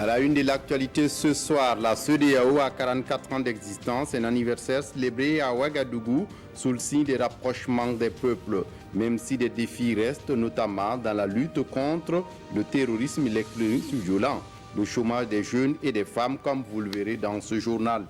À la une de l'actualité ce soir, la CEDEAO a 44 ans d'existence, un anniversaire célébré à Ouagadougou sous le signe des rapprochements des peuples, même si des défis restent, notamment dans la lutte contre le terrorisme et l'extrémisme violent, le chômage des jeunes et des femmes, comme vous le verrez dans ce journal.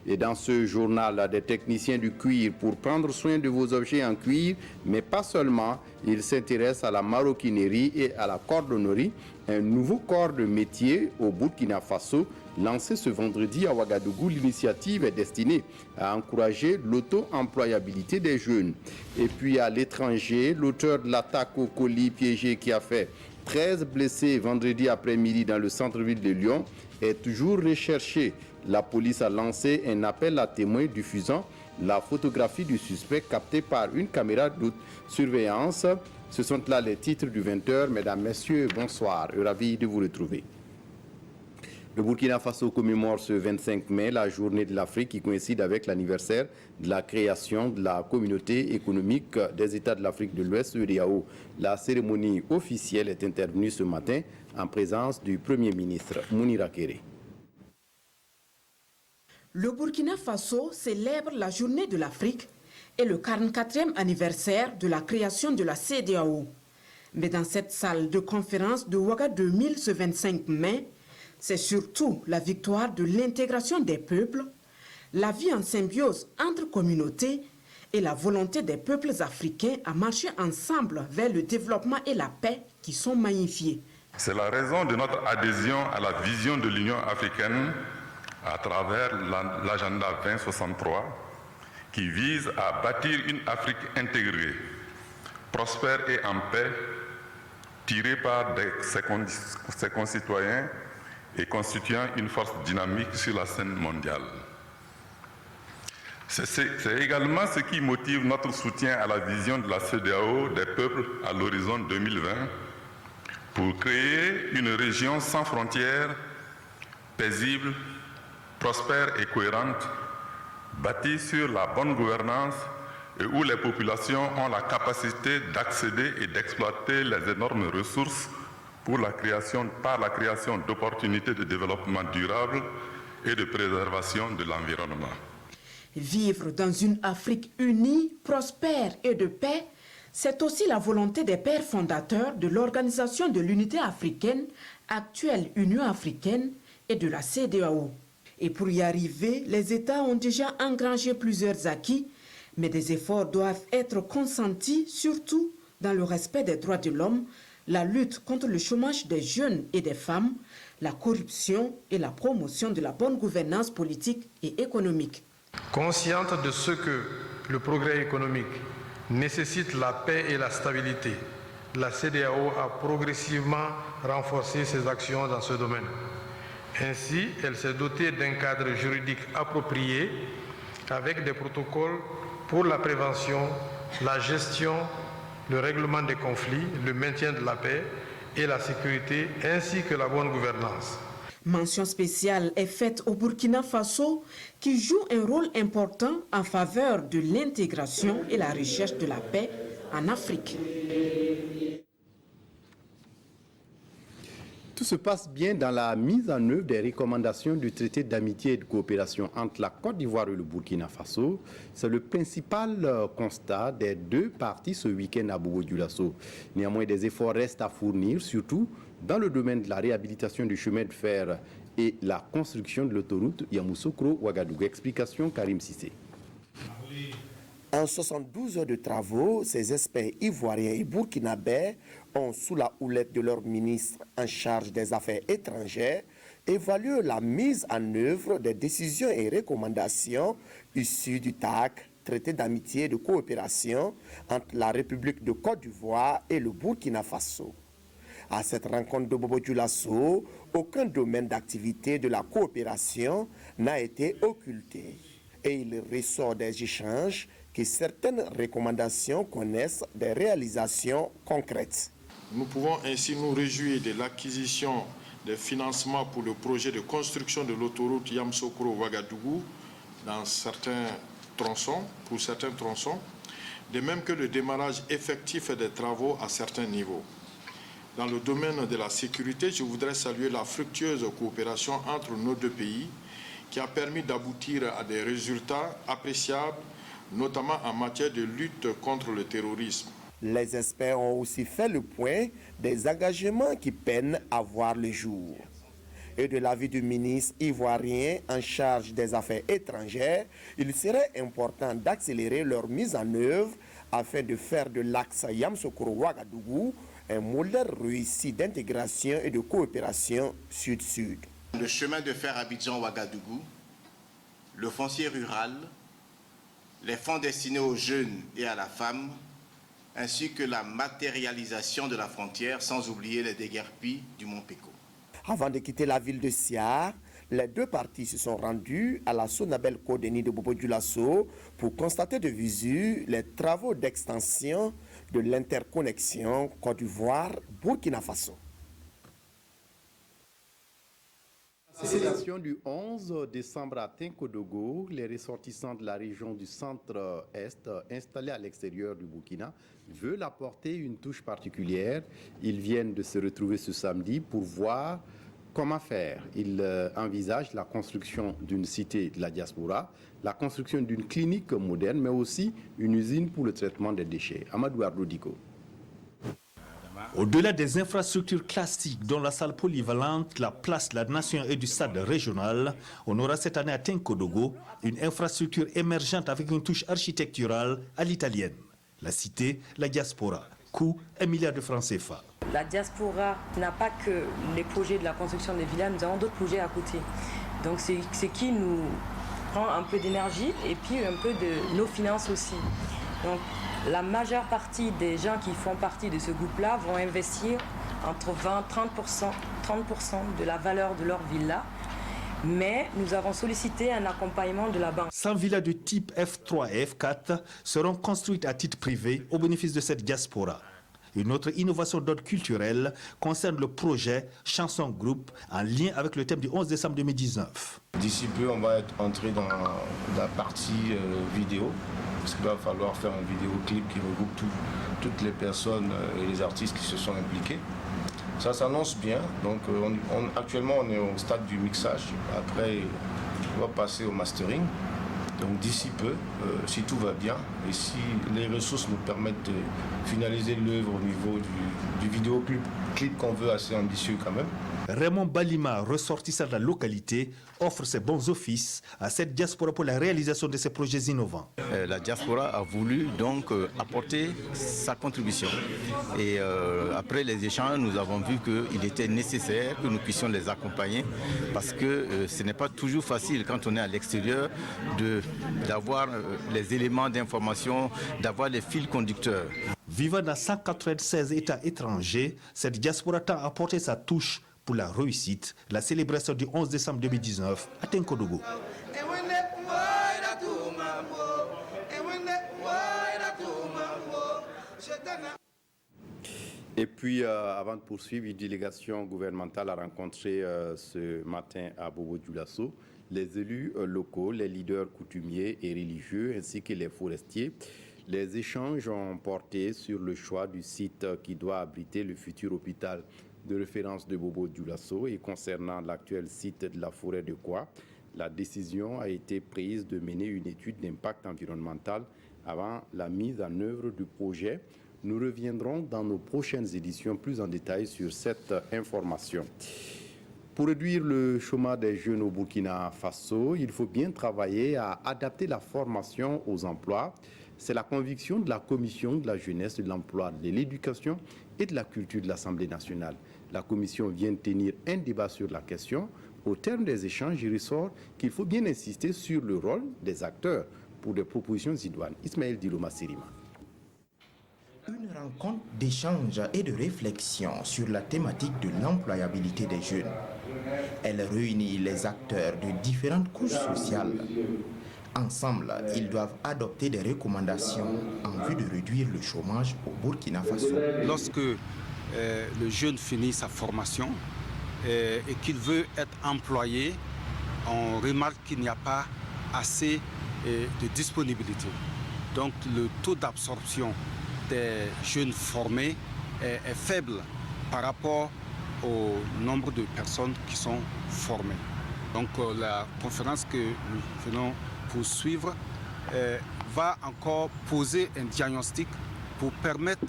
Et dans ce journal, des techniciens du cuir pour prendre soin de vos objets en cuir, mais pas seulement, ils s'intéressent à la maroquinerie et à la cordonnerie, un nouveau corps de métier au Burkina Faso. Lancé ce vendredi à Ouagadougou, l'initiative est destinée à encourager l'auto-employabilité des jeunes. Et puis à l'étranger, l'auteur de l'attaque au colis piégé qui a fait 13 blessés vendredi après-midi dans le centre-ville de Lyon est toujours recherché. La police a lancé un appel à témoins diffusant la photographie du suspect captée par une caméra de surveillance. Ce sont là les titres du 20h. Mesdames, Messieurs, bonsoir. Ravi de vous retrouver. Le Burkina Faso commémore ce 25 mai la journée de l'Afrique qui coïncide avec l'anniversaire de la création de la communauté économique des États de l'Afrique de l'Ouest, CEDEAO. La cérémonie officielle est intervenue ce matin en présence du Premier ministre Mounira Kéré. Le Burkina Faso célèbre la journée de l'Afrique et le 44e anniversaire de la création de la CEDEAO. Mais dans cette salle de conférence de Ouagadougou ce 25 mai, c'est surtout la victoire de l'intégration des peuples, la vie en symbiose entre communautés et la volonté des peuples africains à marcher ensemble vers le développement et la paix qui sont magnifiés. C'est la raison de notre adhésion à la vision de l'Union africaine à travers l'agenda 2063 qui vise à bâtir une Afrique intégrée, prospère et en paix, tirée par ses concitoyens et constituant une force dynamique sur la scène mondiale. C'est également ce qui motive notre soutien à la vision de la CEDEAO des peuples à l'horizon 2020 pour créer une région sans frontières, paisible, prospère et cohérente, bâtie sur la bonne gouvernance et où les populations ont la capacité d'accéder et d'exploiter les énormes ressources par la création d'opportunités de développement durable et de préservation de l'environnement. Vivre dans une Afrique unie, prospère et de paix, c'est aussi la volonté des pères fondateurs de l'Organisation de l'Unité africaine, actuelle Union africaine, et de la CEDEAO. Et pour y arriver, les États ont déjà engrangé plusieurs acquis, mais des efforts doivent être consentis, surtout dans le respect des droits de l'homme, la lutte contre le chômage des jeunes et des femmes, la corruption et la promotion de la bonne gouvernance politique et économique. Consciente de ce que le progrès économique nécessite la paix et la stabilité, la CEDEAO a progressivement renforcé ses actions dans ce domaine. Ainsi, elle s'est dotée d'un cadre juridique approprié avec des protocoles pour la prévention, la gestion, le règlement des conflits, le maintien de la paix et la sécurité, ainsi que la bonne gouvernance. Mention spéciale est faite au Burkina Faso qui joue un rôle important en faveur de l'intégration et la recherche de la paix en Afrique. Tout se passe bien dans la mise en œuvre des recommandations du traité d'amitié et de coopération entre la Côte d'Ivoire et le Burkina Faso. C'est le principal constat des deux parties ce week-end à Bobo-Dioulasso. Néanmoins, des efforts restent à fournir, surtout dans le domaine de la réhabilitation du chemin de fer et la construction de l'autoroute Yamoussoukro-Ouagadougou. Explication Karim Sissé. En 72 heures de travaux, ces experts ivoiriens et burkinabés ont, sous la houlette de leur ministre en charge des affaires étrangères, évalué la mise en œuvre des décisions et recommandations issues du TAC, traité d'amitié et de coopération entre la République de Côte d'Ivoire et le Burkina Faso. À cette rencontre de Bobo-Dioulasso, aucun domaine d'activité de la coopération n'a été occulté. Et il ressort des échanges que certaines recommandations connaissent des réalisations concrètes. Nous pouvons ainsi nous réjouir de l'acquisition des financements pour le projet de construction de l'autoroute Yamoussoukro-Ouagadougou dans certains tronçons, pour certains tronçons, de même que le démarrage effectif des travaux à certains niveaux. Dans le domaine de la sécurité, je voudrais saluer la fructueuse coopération entre nos deux pays qui a permis d'aboutir à des résultats appréciables, notamment en matière de lutte contre le terrorisme. Les experts ont aussi fait le point des engagements qui peinent à voir le jour. Et de l'avis du ministre ivoirien en charge des affaires étrangères, il serait important d'accélérer leur mise en œuvre afin de faire de l'axe Yamoussoukro-Ouagadougou un modèle réussi d'intégration et de coopération sud-sud. Le chemin de fer Abidjan-Ouagadougou, le foncier rural, les fonds destinés aux jeunes et à la femme, ainsi que la matérialisation de la frontière, sans oublier les déguerpis du Mont Péco. Avant de quitter la ville de Siar, les deux parties se sont rendues à la Sonabel Kodeni de Bobo-Dioulasso pour constater de visu les travaux d'extension de l'interconnexion Côte d'Ivoire-Burkina Faso. Célébration du 11 décembre à Tinkodogo, les ressortissants de la région du centre-est installés à l'extérieur du Burkina veulent apporter une touche particulière. Ils viennent de se retrouver ce samedi pour voir comment faire. Ils envisagent la construction d'une cité de la diaspora, la construction d'une clinique moderne, mais aussi une usine pour le traitement des déchets. Amadou Ardodiko. Au-delà des infrastructures classiques dont la salle polyvalente, la place de la nation et du stade régional, on aura cette année à Tinkodogo une infrastructure émergente avec une touche architecturale à l'italienne. La cité, la diaspora, coût 1 milliard de francs CFA. La diaspora n'a pas que les projets de la construction des villas, nous avons d'autres projets à côté. Donc c'est ce qui nous prend un peu d'énergie et puis un peu de nos finances aussi. Donc la majeure partie des gens qui font partie de ce groupe-là vont investir entre 20 et 30% de la valeur de leur villa. Mais nous avons sollicité un accompagnement de la banque. 100 villas de type F3 et F4 seront construites à titre privé au bénéfice de cette diaspora. Une autre innovation d'ordre culturel concerne le projet Chanson Group en lien avec le thème du 11 décembre 2019. D'ici peu, on va entrer dans la partie vidéo, parce qu'il va falloir faire un vidéoclip qui regroupe toutes les personnes et les artistes qui se sont impliqués. Ça s'annonce bien, donc actuellement on est au stade du mixage, après on va passer au mastering. Donc d'ici peu, si tout va bien et si les ressources nous permettent de finaliser l'œuvre au niveau du vidéoclip qu'on veut assez ambitieux quand même. Raymond Balima, ressortissant de la localité, offre ses bons offices à cette diaspora pour la réalisation de ces projets innovants. La diaspora a voulu donc apporter sa contribution. Et après les échanges, nous avons vu qu'il était nécessaire que nous puissions les accompagner parce que ce n'est pas toujours facile quand on est à l'extérieur d'avoir les éléments d'information, d'avoir les fils conducteurs. Vivant dans 196 États étrangers, cette diaspora tend à apporter sa touche pour la réussite, la célébration du 11 décembre 2019 à Tinkodogo. Et puis, avant de poursuivre, une délégation gouvernementale a rencontré ce matin à Bobo-Dioulasso les élus locaux, les leaders coutumiers et religieux, ainsi que les forestiers. Les échanges ont porté sur le choix du site qui doit abriter le futur hôpital de référence de Bobo-Dioulasso et concernant l'actuel site de la forêt de Kwa. La décision a été prise de mener une étude d'impact environnemental avant la mise en œuvre du projet. Nous reviendrons dans nos prochaines éditions plus en détail sur cette information. Pour réduire le chômage des jeunes au Burkina Faso, il faut bien travailler à adapter la formation aux emplois. C'est la conviction de la Commission de la jeunesse, de l'emploi, de l'éducation et de la culture de l'Assemblée nationale. La Commission vient de tenir un débat sur la question. Au terme des échanges, il ressort qu'il faut bien insister sur le rôle des acteurs pour des propositions idoines. Ismaël Diloma Sirima. Une rencontre d'échange et de réflexion sur la thématique de l'employabilité des jeunes. Elle réunit les acteurs de différentes couches sociales. Ensemble, ils doivent adopter des recommandations en vue de réduire le chômage au Burkina Faso. Lorsque le jeune finit sa formation et qu'il veut être employé, on remarque qu'il n'y a pas assez de disponibilité. Donc le taux d'absorption des jeunes formés est faible par rapport au nombre de personnes qui sont formées. Donc la conférence que nous venons poursuivre va encore poser un diagnostic pour permettre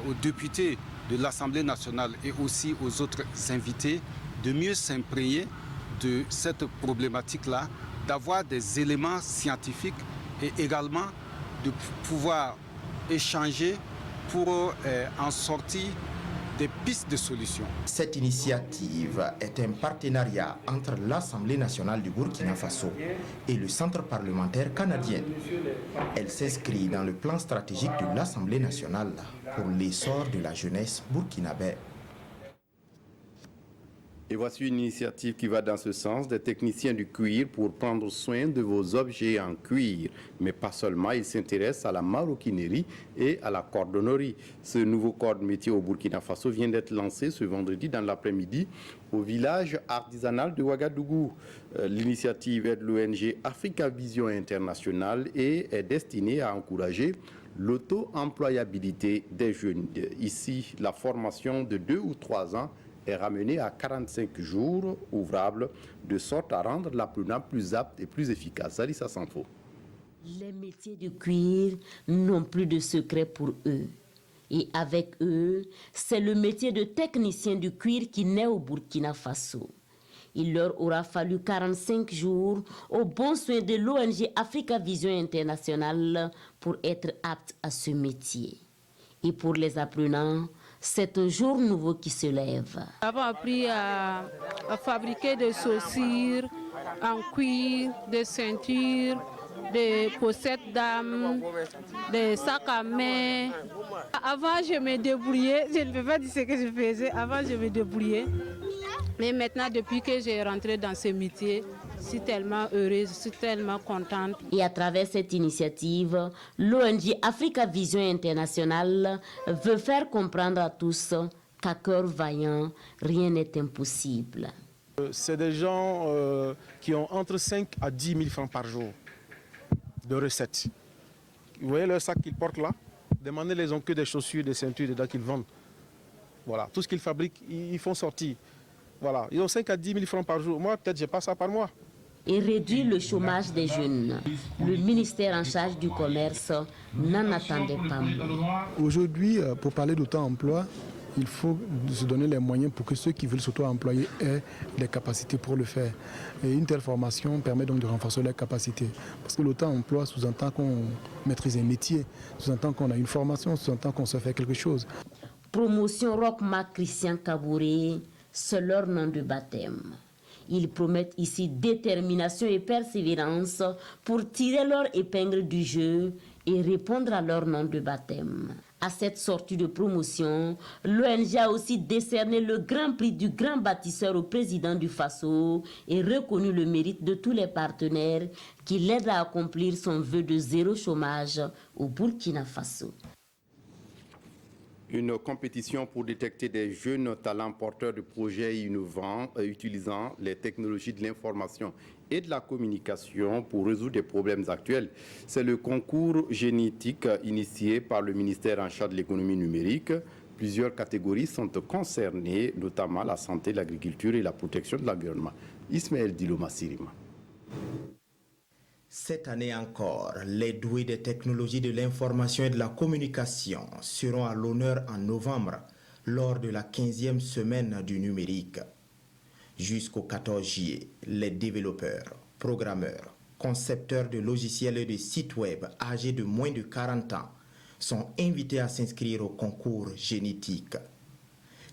aux députés de l'Assemblée nationale et aussi aux autres invités de mieux s'imprégner de cette problématique-là, d'avoir des éléments scientifiques et également de pouvoir échanger pour en sortir des pistes de solutions. Cette initiative est un partenariat entre l'Assemblée nationale du Burkina Faso et le Centre parlementaire canadien. Elle s'inscrit dans le plan stratégique de l'Assemblée nationale pour l'essor de la jeunesse burkinabé. Et voici une initiative qui va dans ce sens, des techniciens du cuir pour prendre soin de vos objets en cuir. Mais pas seulement, ils s'intéressent à la maroquinerie et à la cordonnerie. Ce nouveau corps de métier au Burkina Faso vient d'être lancé ce vendredi dans l'après-midi au village artisanal de Ouagadougou. L'initiative aide l'ONG Africa Vision International et est destinée à encourager l'auto-employabilité des jeunes. Ici, la formation de 2 ou 3 ans est ramené à 45 jours ouvrables, de sorte à rendre l'apprenant plus apte et plus efficace. Alissa Sanfo. Les métiers du cuir n'ont plus de secret pour eux. Et avec eux, c'est le métier de technicien du cuir qui naît au Burkina Faso. Il leur aura fallu 45 jours au bon soin de l'ONG Africa Vision International pour être apte à ce métier. Et pour les apprenants, c'est un jour nouveau qui se lève. Nous avons appris à fabriquer des chaussures en cuir, des ceintures, des pochettes d'âme, des sacs à main. Avant, je me débrouillais, je ne peux pas dire ce que je faisais, avant je me débrouillais. Mais maintenant, depuis que j'ai rentré dans ce métier, je suis tellement heureuse, je suis tellement contente. Et à travers cette initiative, l'ONG Africa Vision International veut faire comprendre à tous qu'à cœur vaillant, rien n'est impossible. C'est des gens qui ont entre 5 à 10 000 francs par jour de recettes. Vous voyez le sac qu'ils portent là? Demandez-les, ils n'ont que des chaussures, des ceintures dedans qu'ils vendent. Voilà, tout ce qu'ils fabriquent, ils font sortir. Voilà, ils ont 5 à 10 000 francs par jour. Moi, peut-être, je n'ai pas ça par mois. Et réduire le chômage des jeunes. Le ministère en charge du commerce n'en attendait pas moins. Aujourd'hui, pour parler d'auto-emploi, il faut se donner les moyens pour que ceux qui veulent s'auto-employer aient les capacités pour le faire. Et une telle formation permet donc de renforcer leurs capacités. Parce que l'auto-emploi sous-entend qu'on maîtrise un métier, sous-entend qu'on a une formation, sous-entend qu'on sait faire quelque chose. Promotion Rockma Christian Kabouré, c'est leur nom de baptême. Ils promettent ici détermination et persévérance pour tirer leur épingle du jeu et répondre à leur nom de baptême. À cette sortie de promotion, l'ONG a aussi décerné le grand prix du grand bâtisseur au président du Faso et reconnu le mérite de tous les partenaires qui l'aident à accomplir son vœu de zéro chômage au Burkina Faso. Une compétition pour détecter des jeunes talents porteurs de projets innovants utilisant les technologies de l'information et de la communication pour résoudre des problèmes actuels. C'est le concours génétique initié par le ministère en charge de l'économie numérique. Plusieurs catégories sont concernées, notamment la santé, l'agriculture et la protection de l'environnement. Ismaël Diloma Sirima. Cette année encore, les doués des technologies de l'information et de la communication seront à l'honneur en novembre lors de la 15e semaine du numérique. Jusqu'au 14 juillet, les développeurs, programmeurs, concepteurs de logiciels et de sites web âgés de moins de 40 ans sont invités à s'inscrire au concours génétique.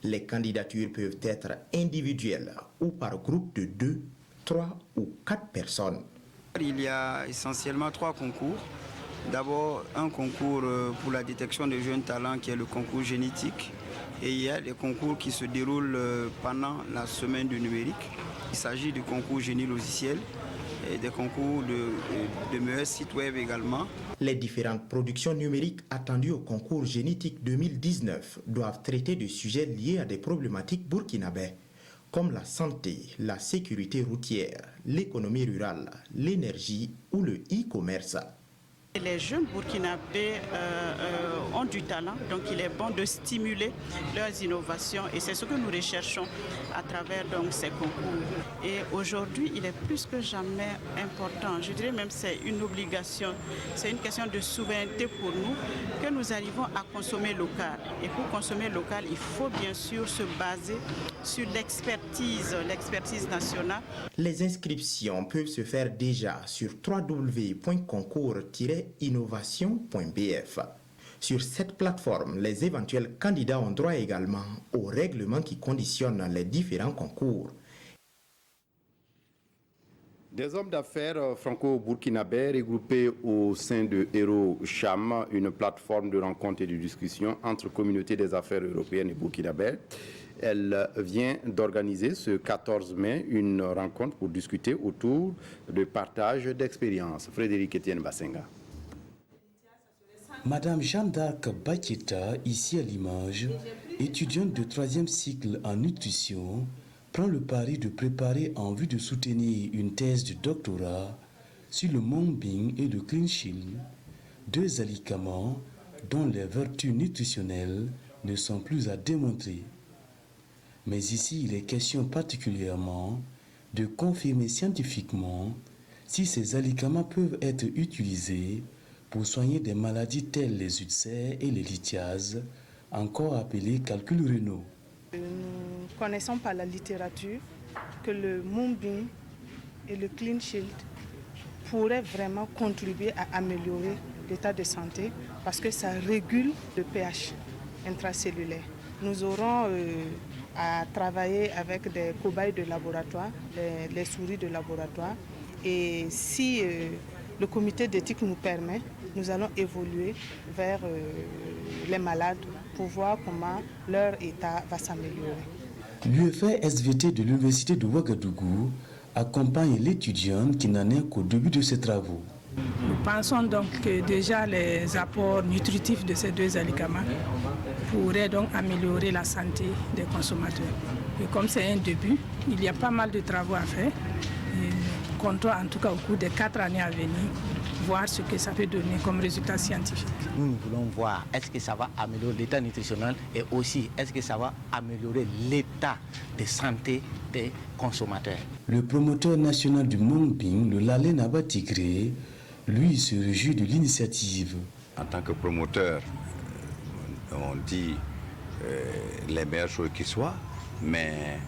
Les candidatures peuvent être individuelles ou par groupe de 2, 3 ou 4 personnes. Il y a essentiellement 3 concours. D'abord, un concours pour la détection de jeunes talents qui est le concours génétique. Et il y a des concours qui se déroulent pendant la semaine du numérique. Il s'agit du concours génie logiciel et des concours de meilleurs sites web également. Les différentes productions numériques attendues au concours génétique 2019 doivent traiter de sujets liés à des problématiques burkinabais, comme la santé, la sécurité routière, l'économie rurale, l'énergie ou le e-commerce. Les jeunes burkinabés ont du talent, donc il est bon de stimuler leurs innovations et c'est ce que nous recherchons à travers donc, ces concours. Et aujourd'hui, il est plus que jamais important, je dirais même c'est une obligation, c'est une question de souveraineté pour nous que nous arrivons à consommer local. Et pour consommer local, il faut bien sûr se baser sur l'expertise nationale. Les inscriptions peuvent se faire déjà sur www.concours-innovation.bf. Sur cette plateforme, les éventuels candidats ont droit également aux règlements qui conditionnent les différents concours. Des hommes d'affaires franco-burkinabés regroupés au sein de Hero Cham, une plateforme de rencontre et de discussion entre communautés des affaires européennes et burkinabées. Elle vient d'organiser ce 14 mai une rencontre pour discuter autour de partage d'expériences. Frédéric Etienne Bassenga. Madame Jeanne d'Arc Baketa, ici à l'image, étudiante de 3e cycle en nutrition, prend le pari de préparer en vue de soutenir une thèse de doctorat sur le Mongbing et le Clean Shield, deux alicaments dont les vertus nutritionnelles ne sont plus à démontrer. Mais ici, il est question particulièrement de confirmer scientifiquement si ces alicaments peuvent être utilisés pour soigner des maladies telles les ulcères et les lithiases, encore appelées calculs rénaux. Nous connaissons par la littérature que le Mongbing et le Clean Shield pourraient vraiment contribuer à améliorer l'état de santé parce que ça régule le pH intracellulaire. Nous aurons à travailler avec des cobayes de laboratoire, les souris de laboratoire. Et si le comité d'éthique nous permet, nous allons évoluer vers les malades pour voir comment leur état va s'améliorer. L'UFR SVT de l'Université de Ouagadougou accompagne l'étudiante qui n'en est qu'au début de ses travaux. Nous pensons donc que déjà les apports nutritifs de ces deux alicaments pourraient donc améliorer la santé des consommateurs. Et comme c'est un début, il y a pas mal de travaux à faire. Et nous comptons en tout cas au cours des 4 années à venir voir ce que ça peut donner comme résultat scientifique. Nous voulons voir est-ce que ça va améliorer l'état nutritionnel et aussi est-ce que ça va améliorer l'état de santé des consommateurs. Le promoteur national du Mongbing, le Lalé Naba Tigré, lui se réjouit de l'initiative. En tant que promoteur, on dit les meilleures choses qui soient, mais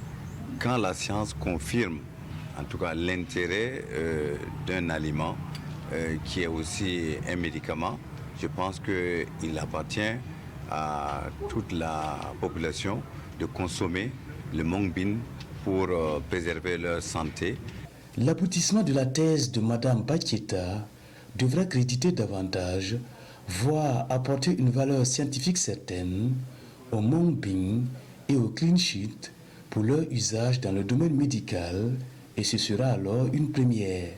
quand la science confirme en tout cas l'intérêt d'un aliment qui est aussi un médicament, je pense qu'il appartient à toute la population de consommer le Mongbing pour préserver leur santé. L'aboutissement de la thèse de Madame Baketa devra créditer davantage, voire apporter une valeur scientifique certaine au Mongbing et au Clean Sheet pour leur usage dans le domaine médical, et ce sera alors une première.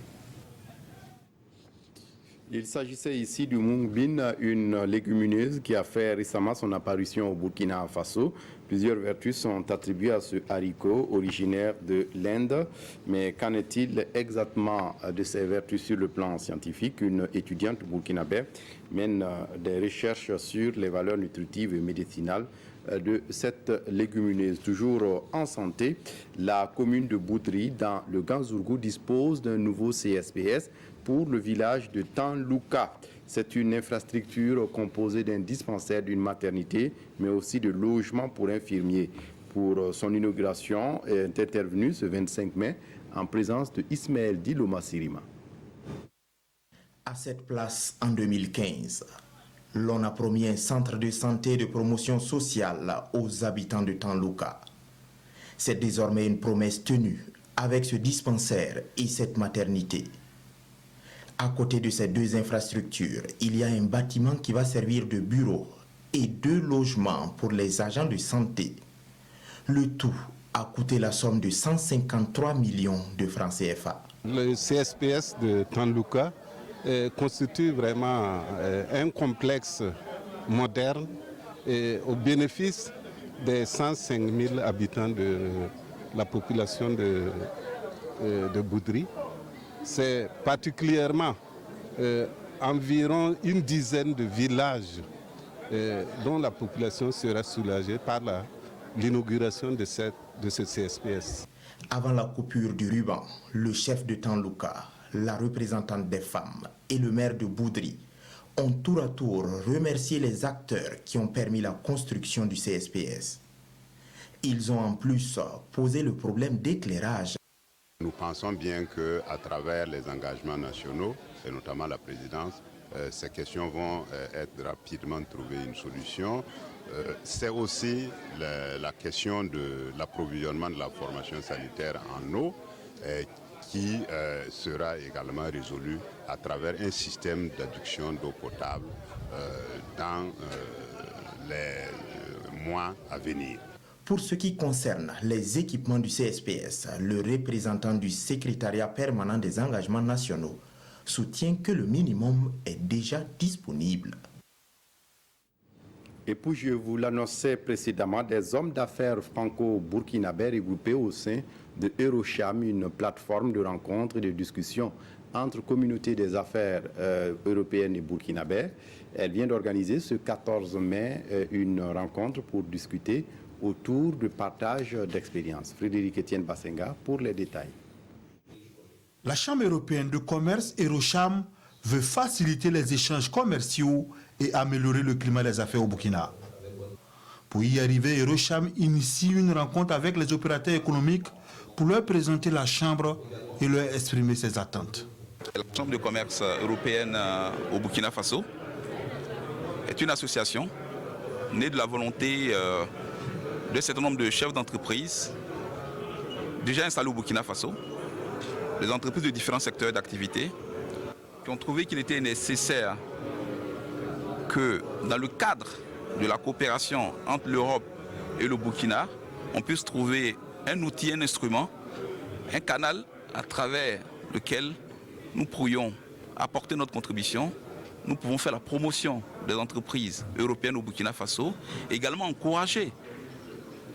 Il s'agissait ici du Mongbing, une légumineuse qui a fait récemment son apparition au Burkina Faso. Plusieurs vertus sont attribuées à ce haricot originaire de l'Inde. Mais qu'en est-il exactement de ces vertus sur le plan scientifique? Une étudiante burkinabé mène des recherches sur les valeurs nutritives et médicinales de cette légumineuse. Toujours en santé, la commune de Boudri, dans le Ganzourgou, dispose d'un nouveau CSPS pour le village de Tanlouka. C'est une infrastructure composée d'un dispensaire, d'une maternité, mais aussi de logements pour infirmiers. Pour son inauguration est intervenue ce 25 mai en présence de Ismaël Diloma Sirima. À cette place, en 2015, l'on a promis un centre de santé et de promotion sociale aux habitants de Tanlouka. C'est désormais une promesse tenue avec ce dispensaire et cette maternité. À côté de ces deux infrastructures, il y a un bâtiment qui va servir de bureau et 2 logements pour les agents de santé. Le tout a coûté la somme de 153 millions de francs CFA. Le CSPS de Tanlouka constitue vraiment un complexe moderne au bénéfice des 105 000 habitants de la population de Boudri. C'est particulièrement environ une dizaine de villages dont la population sera soulagée par l'inauguration de ce CSPS. Avant la coupure du ruban, le chef de Tanlouka, la représentante des femmes et le maire de Boudri ont tour à tour remercié les acteurs qui ont permis la construction du CSPS. Ils ont en plus posé le problème d'éclairage. Nous pensons bien qu'à travers les engagements nationaux, et notamment la présidence, ces questions vont être rapidement trouver une solution. C'est aussi la question de l'approvisionnement de la formation sanitaire en eau qui sera également résolue à travers un système d'adduction d'eau potable dans les mois à venir. Pour ce qui concerne les équipements du CSPS, le représentant du secrétariat permanent des engagements nationaux soutient que le minimum est déjà disponible. Et puis je vous l'annonçais précédemment, des hommes d'affaires franco-burkinabés regroupés au sein de Eurocham, une plateforme de rencontres et de discussions entre communautés des affaires européennes et burkinabées. Elle vient d'organiser ce 14 mai une rencontre pour discuter autour du partage d'expériences. Frédéric Etienne Bassenga pour les détails. La Chambre européenne de commerce Eurocham veut faciliter les échanges commerciaux et améliorer le climat des affaires au Burkina. Pour y arriver, Eurocham initie une rencontre avec les opérateurs économiques pour leur présenter la Chambre et leur exprimer ses attentes. La Chambre de commerce européenne au Burkina Faso est une association née de la volonté d'un certain nombre de chefs d'entreprise déjà installés au Burkina Faso, des entreprises de différents secteurs d'activité, qui ont trouvé qu'il était nécessaire que dans le cadre de la coopération entre l'Europe et le Burkina, on puisse trouver un outil, un instrument, un canal à travers lequel nous pourrions apporter notre contribution. Nous pouvons faire la promotion des entreprises européennes au Burkina Faso, et également encourager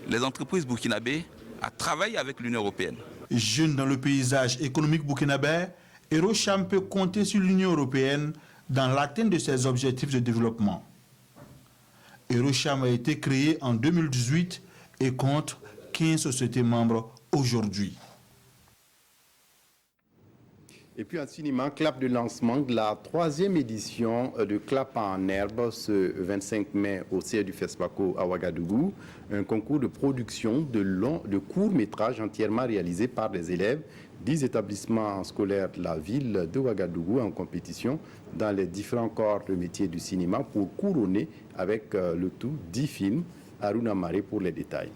les entreprises burkinabées à travailler avec l'Union européenne. Jeune dans le paysage économique burkinabé, Eurocham peut compter sur l'Union européenne dans l'atteinte de ses objectifs de développement. Eurocham a été créé en 2018 et compte 15 sociétés membres aujourd'hui. Et puis un cinéma, clap de lancement de la 3e édition de Clap en herbe ce 25 mai au siège du FESPACO à Ouagadougou. Un concours de production de courts-métrages entièrement réalisé par des élèves, 10 établissements scolaires de la ville de Ouagadougou en compétition dans les différents corps de métier du cinéma pour couronner avec le tout 10 films. Aruna Maré pour les détails.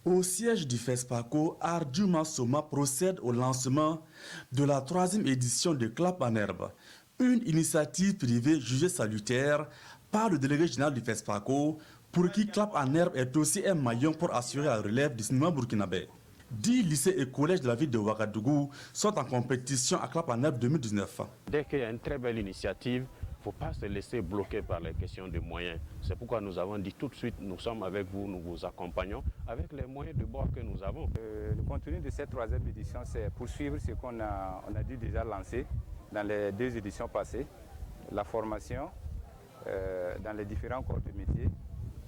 Au siège du FESPACO, Arduma Soma procède au lancement de la 3e édition de Clap en herbe, une initiative privée jugée salutaire par le délégué général du FESPACO, pour qui Clap en herbe est aussi un maillon pour assurer la relève du cinéma burkinabé. 10 lycées et collèges de la ville de Ouagadougou sont en compétition à Clap en herbe 2019. Dès qu'il y a une très belle initiative, il ne faut pas se laisser bloquer par les questions de moyens. C'est pourquoi nous avons dit tout de suite, nous sommes avec vous, nous vous accompagnons avec les moyens de bord que nous avons. Le contenu de cette 3e édition, c'est poursuivre ce qu'on a dû déjà lancer dans les 2 éditions passées. La formation dans les différents corps de métier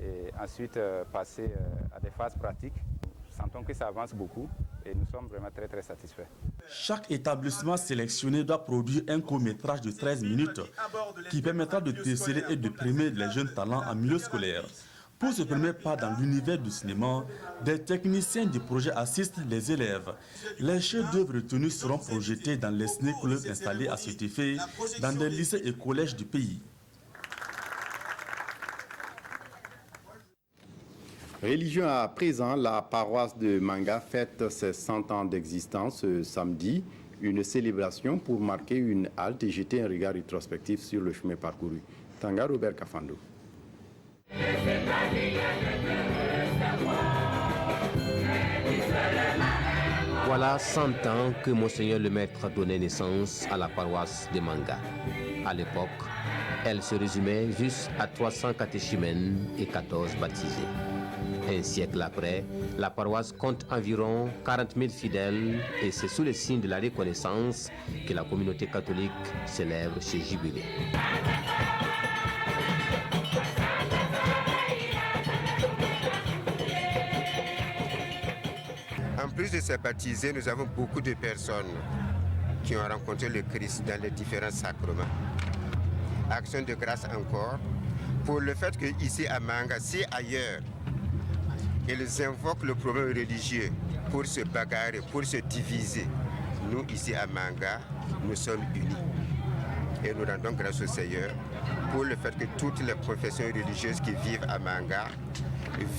et ensuite passer à des phases pratiques. Nous sentons que ça avance beaucoup et nous sommes vraiment très très satisfaits. Chaque établissement sélectionné doit produire un court-métrage de 13 minutes qui permettra de déceler et de primer les jeunes talents en milieu scolaire. Pour ce premier pas dans l'univers du cinéma, des techniciens du projet assistent les élèves. Les chefs-d'œuvre retenus seront projetés dans les ciné-clubs installés à cet effet dans des lycées et collèges du pays. Religion à présent, la paroisse de Manga fête ses 100 ans d'existence ce samedi. Une célébration pour marquer une halte et jeter un regard rétrospectif sur le chemin parcouru. Tanga Robert Kafando. Voilà 100 ans que Monseigneur le Maître donnait naissance à la paroisse de Manga. À l'époque, elle se résumait juste à 300 catéchumènes et 14 baptisés. Un siècle après, la paroisse compte environ 40 000 fidèles et c'est sous le signe de la reconnaissance que la communauté catholique célèbre ce jubilé. En plus de ces baptisés, nous avons beaucoup de personnes qui ont rencontré le Christ dans les différents sacrements. Action de grâce encore pour le fait qu'ici à Manga, si ailleurs, ils invoquent le problème religieux pour se bagarrer, pour se diviser. Nous, ici à Manga, nous sommes unis. Et nous rendons grâce au Seigneur pour le fait que toutes les professions religieuses qui vivent à Manga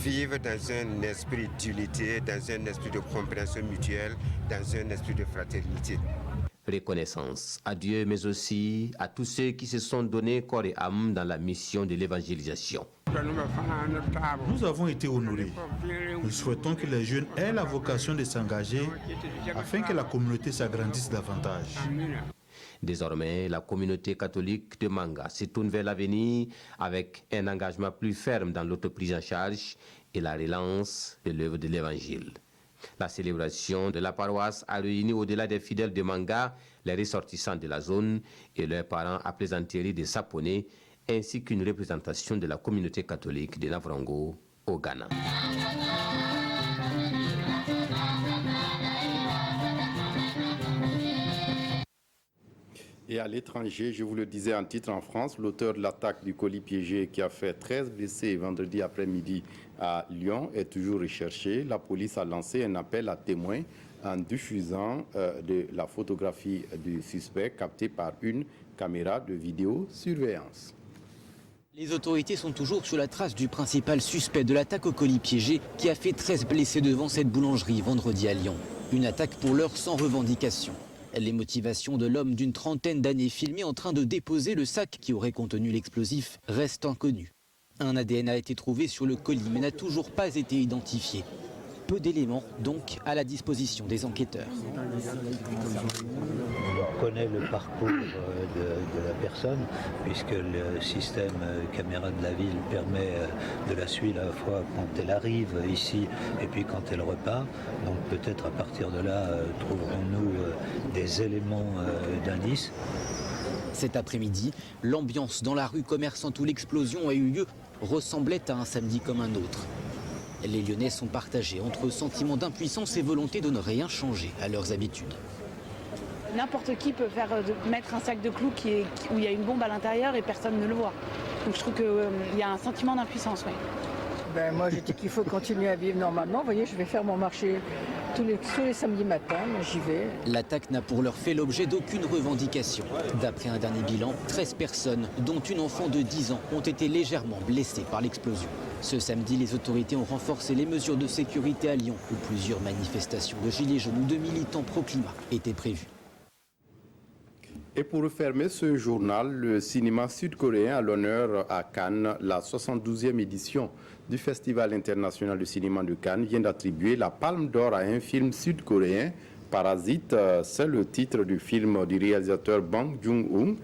vivent dans un esprit d'unité, dans un esprit de compréhension mutuelle, dans un esprit de fraternité. Reconnaissance à Dieu, mais aussi à tous ceux qui se sont donnés corps et âme dans la mission de l'évangélisation. Nous avons été honorés. Nous souhaitons que les jeunes aient la vocation de s'engager afin que la communauté s'agrandisse davantage. Désormais, la communauté catholique de Manga se tourne vers l'avenir avec un engagement plus ferme dans l'autoprise en charge et la relance de l'œuvre de l'Évangile. La célébration de la paroisse a réuni au-delà des fidèles de Manga, les ressortissants de la zone et leurs parents à plaisanterie de Saponé, ainsi qu'une représentation de la communauté catholique de Navrongo au Ghana. Et à l'étranger, je vous le disais en titre en France, l'auteur de l'attaque du colis piégé qui a fait 13 blessés vendredi après-midi à Lyon est toujours recherché. La police a lancé un appel à témoins en diffusant de la photographie du suspect captée par une caméra de vidéosurveillance. Les autorités sont toujours sur la trace du principal suspect de l'attaque au colis piégé qui a fait 13 blessés devant cette boulangerie vendredi à Lyon. Une attaque pour l'heure sans revendication. Les motivations de l'homme d'une trentaine d'années filmé en train de déposer le sac qui aurait contenu l'explosif restent inconnues. Un ADN a été trouvé sur le colis mais n'a toujours pas été identifié. Peu d'éléments donc à la disposition des enquêteurs. On connaît le parcours de la personne puisque le système caméra de la ville permet de la suivre à la fois quand elle arrive ici et puis quand elle repart. Donc peut-être à partir de là trouverons-nous des éléments d'indice. Cet après-midi, l'ambiance dans la rue commerçante où l'explosion a eu lieu ressemblait à un samedi comme un autre. Les Lyonnais sont partagés entre sentiment d'impuissance et volonté de ne rien changer à leurs habitudes. N'importe qui peut mettre un sac de clous où il y a une bombe à l'intérieur et personne ne le voit. Donc je trouve qu'il y a un sentiment d'impuissance. Oui. Ben, moi je dis qu'il faut continuer à vivre normalement. Vous voyez, je vais faire mon marché tous les samedis matins, j'y vais. L'attaque n'a pour l'heure fait l'objet d'aucune revendication. D'après un dernier bilan, 13 personnes, dont une enfant de 10 ans, ont été légèrement blessées par l'explosion. Ce samedi, les autorités ont renforcé les mesures de sécurité à Lyon, où plusieurs manifestations de gilets jaunes ou de militants pro-climat étaient prévues. Et pour refermer ce journal, le cinéma sud-coréen à l'honneur à Cannes, la 72e édition du Festival international de cinéma de Cannes vient d'attribuer la Palme d'Or à un film sud-coréen, Parasite. C'est le titre du film du réalisateur Bang Joon-ho.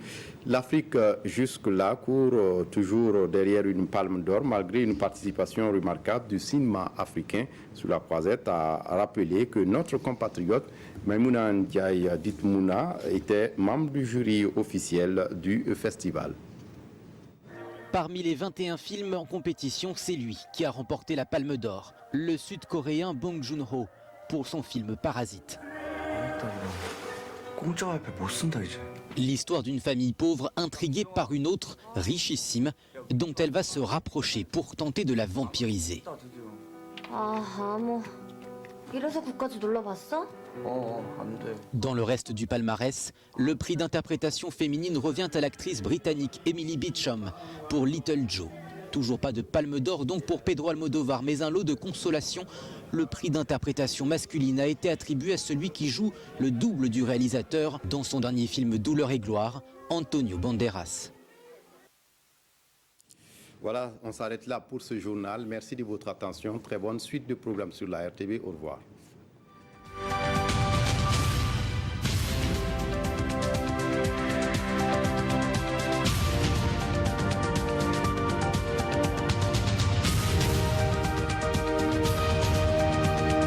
L'Afrique jusque-là court toujours derrière une Palme d'Or malgré une participation remarquable du cinéma africain. Sous la croisette a rappelé que notre compatriote Maïmouna Ndiaye Ditmouna était membre du jury officiel du festival. Parmi les 21 films en compétition, c'est lui qui a remporté la Palme d'Or, le Sud-Coréen Bong Joon-ho, pour son film Parasite. L'histoire d'une famille pauvre intriguée par une autre, richissime, dont elle va se rapprocher pour tenter de la vampiriser. Dans le reste du palmarès, le prix d'interprétation féminine revient à l'actrice britannique Emily Beecham pour Little Joe. Toujours pas de Palme d'Or donc pour Pedro Almodóvar, mais un lot de consolation. Le prix d'interprétation masculine a été attribué à celui qui joue le double du réalisateur dans son dernier film Douleur et gloire, Antonio Banderas. Voilà, on s'arrête là pour ce journal. Merci de votre attention. Très bonne suite de programmes sur la RTV. Au revoir.